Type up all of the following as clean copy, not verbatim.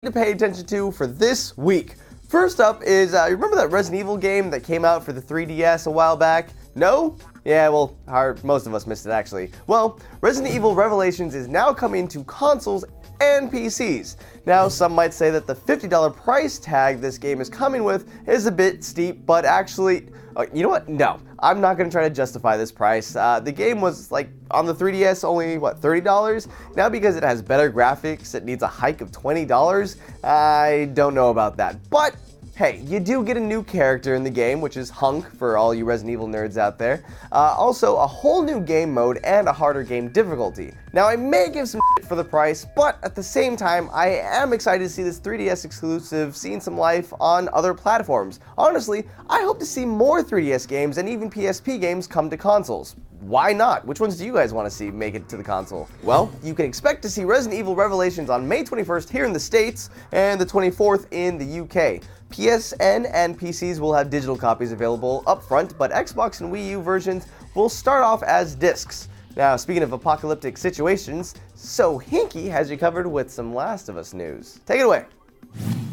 to pay attention to for this week. First up is, remember that Resident Evil game that came out for the 3DS a while back? No? Yeah, well, most of us missed it actually. Well, Resident Evil Revelations is now coming to consoles and PCs. Now, some might say that the $50 price tag this game is coming with is a bit steep, but actually, you know what? No, I'm not going to try to justify this price. The game was, like, on the 3DS only, what, $30? Now, because it has better graphics, it needs a hike of $20? I don't know about that, but hey, you do get a new character in the game, which is Hunk for all you Resident Evil nerds out there. Also, a whole new game mode and a harder game difficulty. Now, I may give some shit for the price, but at the same time, I am excited to see this 3DS exclusive seeing some life on other platforms. Honestly, I hope to see more 3DS games and even PSP games come to consoles. Why not? Which ones do you guys want to see make it to the console? Well, you can expect to see Resident Evil Revelations on May 21st here in the States and the 24th in the UK. PSN and PCs will have digital copies available up front, but Xbox and Wii U versions will start off as discs. Now, speaking of apocalyptic situations, So Hinky has you covered with some Last of Us news. Take it away.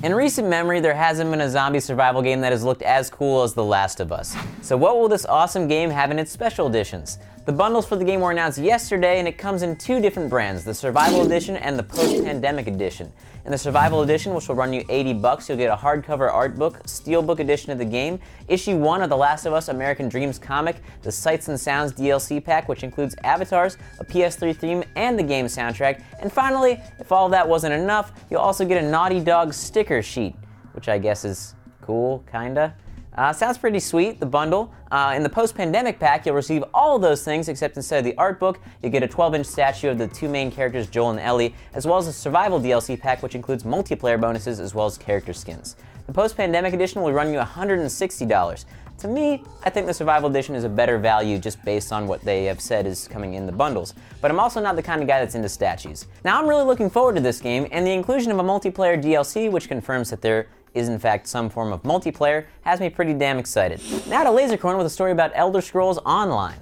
In recent memory, there hasn't been a zombie survival game that has looked as cool as The Last of Us. So what will this awesome game have in its special editions? The bundles for the game were announced yesterday, and it comes in two different brands, the Survival Edition and the Post-Pandemic Edition. In the Survival Edition, which will run you $80, you'll get a hardcover art book, steelbook edition of the game, issue 1 of The Last of Us American Dreams comic, the Sights and Sounds DLC pack, which includes avatars, a PS3 theme, and the game soundtrack, and finally, if all of that wasn't enough, you'll also get a Naughty Dog sticker sheet, which I guess is cool, kinda. Sounds pretty sweet, the bundle. In the post-pandemic pack, you'll receive all of those things, except instead of the art book, you get a 12-inch statue of the two main characters, Joel and Ellie, as well as a survival DLC pack, which includes multiplayer bonuses as well as character skins. The post-pandemic edition will run you $160. To me, I think the survival edition is a better value just based on what they have said is coming in the bundles, but I'm also not the kind of guy that's into statues. Now, I'm really looking forward to this game, and the inclusion of a multiplayer DLC, which confirms that there is in fact some form of multiplayer, has me pretty damn excited. Now to Lasercorn with a story about Elder Scrolls Online.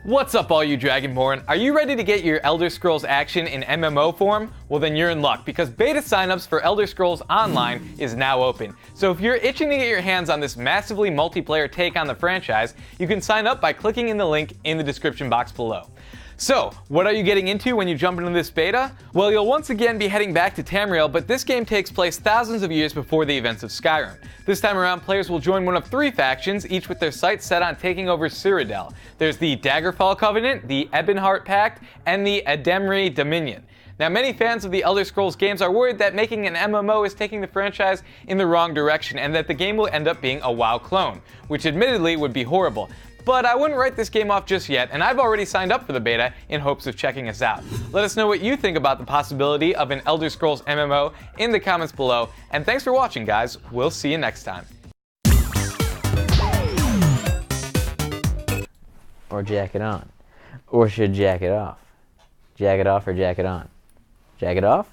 What's up, all you Dragonborn? Are you ready to get your Elder Scrolls action in MMO form? Well, then you're in luck, because beta signups for Elder Scrolls Online is now open. So if you're itching to get your hands on this massively multiplayer take on the franchise, you can sign up by clicking in the link in the description box below. So, what are you getting into when you jump into this beta? Well, you'll once again be heading back to Tamriel, but this game takes place thousands of years before the events of Skyrim. This time around, players will join one of 3 factions, each with their sights set on taking over Cyrodiil. There's the Daggerfall Covenant, the Ebonheart Pact, and the Ademri Dominion. Now, many fans of the Elder Scrolls games are worried that making an MMO is taking the franchise in the wrong direction, and that the game will end up being a WoW clone, which admittedly would be horrible. But I wouldn't write this game off just yet, and I've already signed up for the beta in hopes of checking us out. Let us know what you think about the possibility of an Elder Scrolls MMO in the comments below, and thanks for watching, guys. We'll see you next time. Or jacket on. Or should jacket off. Jacket off or jacket on? Jacket off?